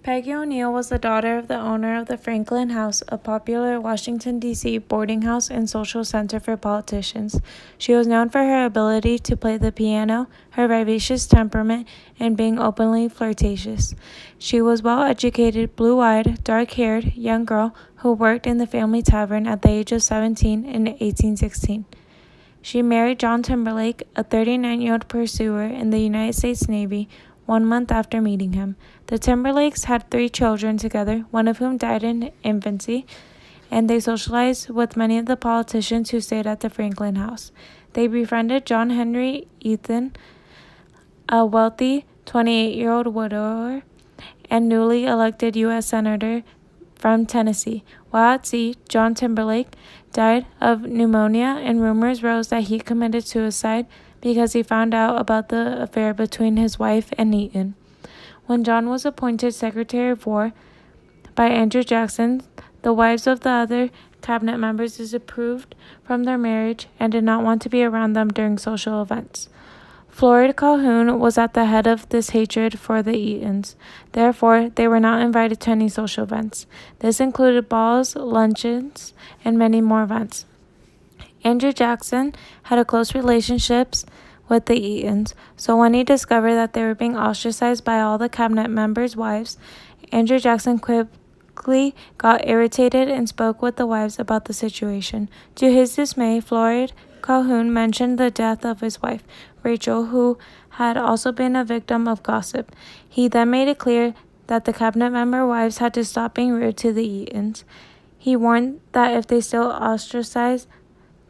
Peggy O'Neill was the daughter of the owner of the Franklin House, a popular Washington, D.C. boarding house and social center for politicians. She was known for her ability to play the piano, her vivacious temperament, and being openly flirtatious. She was well-educated, blue-eyed, dark-haired young girl who worked in the family tavern at the age of 17 in 1816. She married John Timberlake, a 39-year-old pursuer in the United States Navy, 1 month after meeting him. The Timberlakes had 3 children together, one of whom died in infancy, and they socialized with many of the politicians who stayed at the Franklin House. They befriended John Henry Eaton, a wealthy 28-year-old widower and newly elected U.S. Senator from Tennessee. While at sea, John Timberlake died of pneumonia, and rumors rose that he committed suicide because he found out about the affair between his wife and Eaton. When John was appointed Secretary of War by Andrew Jackson, the wives of the other cabinet members disapproved from their marriage and did not want to be around them during social events. Floyd Calhoun was at the head of this hatred for the Eatons. Therefore, they were not invited to any social events. This included balls, luncheons, and many more events. Andrew Jackson had a close relationships with the Eatons, so when he discovered that they were being ostracized by all the cabinet members' wives, Andrew Jackson quickly got irritated and spoke with the wives about the situation. To his dismay, Floyd Calhoun mentioned the death of his wife, Rachel, who had also been a victim of gossip. He then made it clear that the cabinet member wives had to stop being rude to the Eatons. He warned that if they still ostracized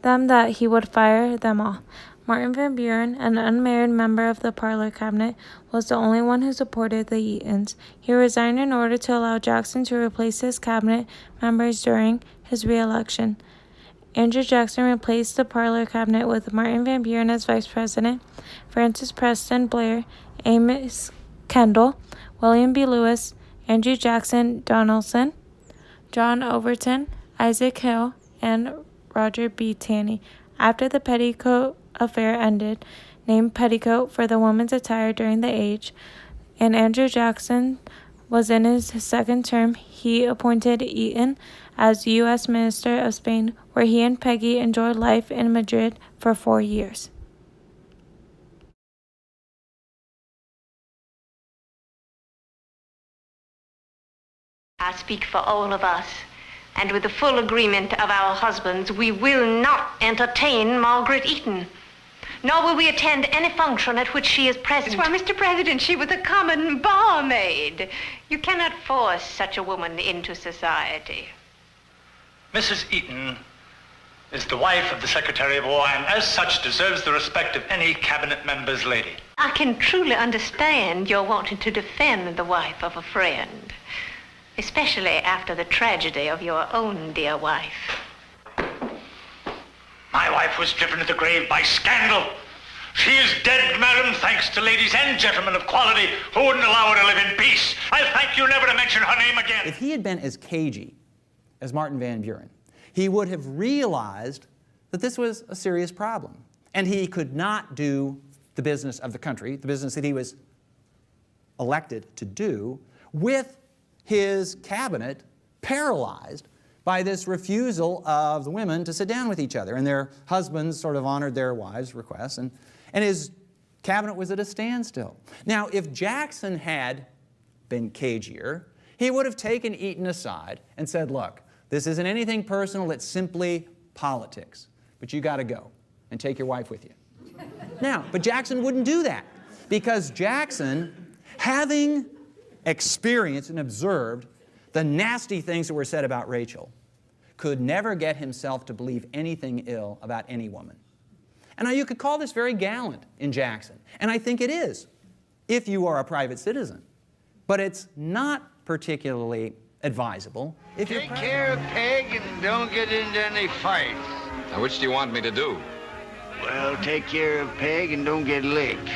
them, that he would fire them all. Martin Van Buren, an unmarried member of the parlor cabinet, was the only one who supported the Eatons. He resigned in order to allow Jackson to replace his cabinet members during his re-election. Andrew Jackson replaced the parlor cabinet with Martin Van Buren as vice president, Francis Preston Blair, Amos Kendall, William B. Lewis, Andrew Jackson Donaldson, John Overton, Isaac Hill, and Roger B. Taney. After the Petticoat affair ended, named Petticoat for the woman's attire during the age, and Andrew Jackson was in his second term, he appointed Eaton as U.S. Minister of Spain, where he and Peggy enjoyed life in Madrid for 4 years. I speak for all of us, and with the full agreement of our husbands, we will not entertain Margaret Eaton, nor will we attend any function at which she is present. Why, Mr. President, she was a common barmaid. You cannot force such a woman into society. Mrs. Eaton is the wife of the Secretary of War, and as such deserves the respect of any cabinet member's lady. I can truly understand your wanting to defend the wife of a friend, especially after the tragedy of your own dear wife. My wife was driven to the grave by scandal. She is dead, madam, thanks to ladies and gentlemen of quality who wouldn't allow her to live in peace. I'll thank you never to mention her name again. If he had been as cagey as Martin Van Buren, he would have realized that this was a serious problem. And he could not do the business of the country, the business that he was elected to do, with his cabinet paralyzed by this refusal of the women to sit down with each other. And their husbands sort of honored their wives' requests, and his cabinet was at a standstill. Now, if Jackson had been cagier, he would have taken Eaton aside and said, look, this isn't anything personal, it's simply politics. But you got to go and take your wife with you. Now, but Jackson wouldn't do that, because Jackson, having experienced and observed the nasty things that were said about Rachel, could never get himself to believe anything ill about any woman. And now you could call this very gallant in Jackson, and I think it is, if you are a private citizen. But it's not particularly advisable if you're Take care of Peg and don't get into any fights. Now, which do you want me to do? Well, take care of Peg and don't get licked.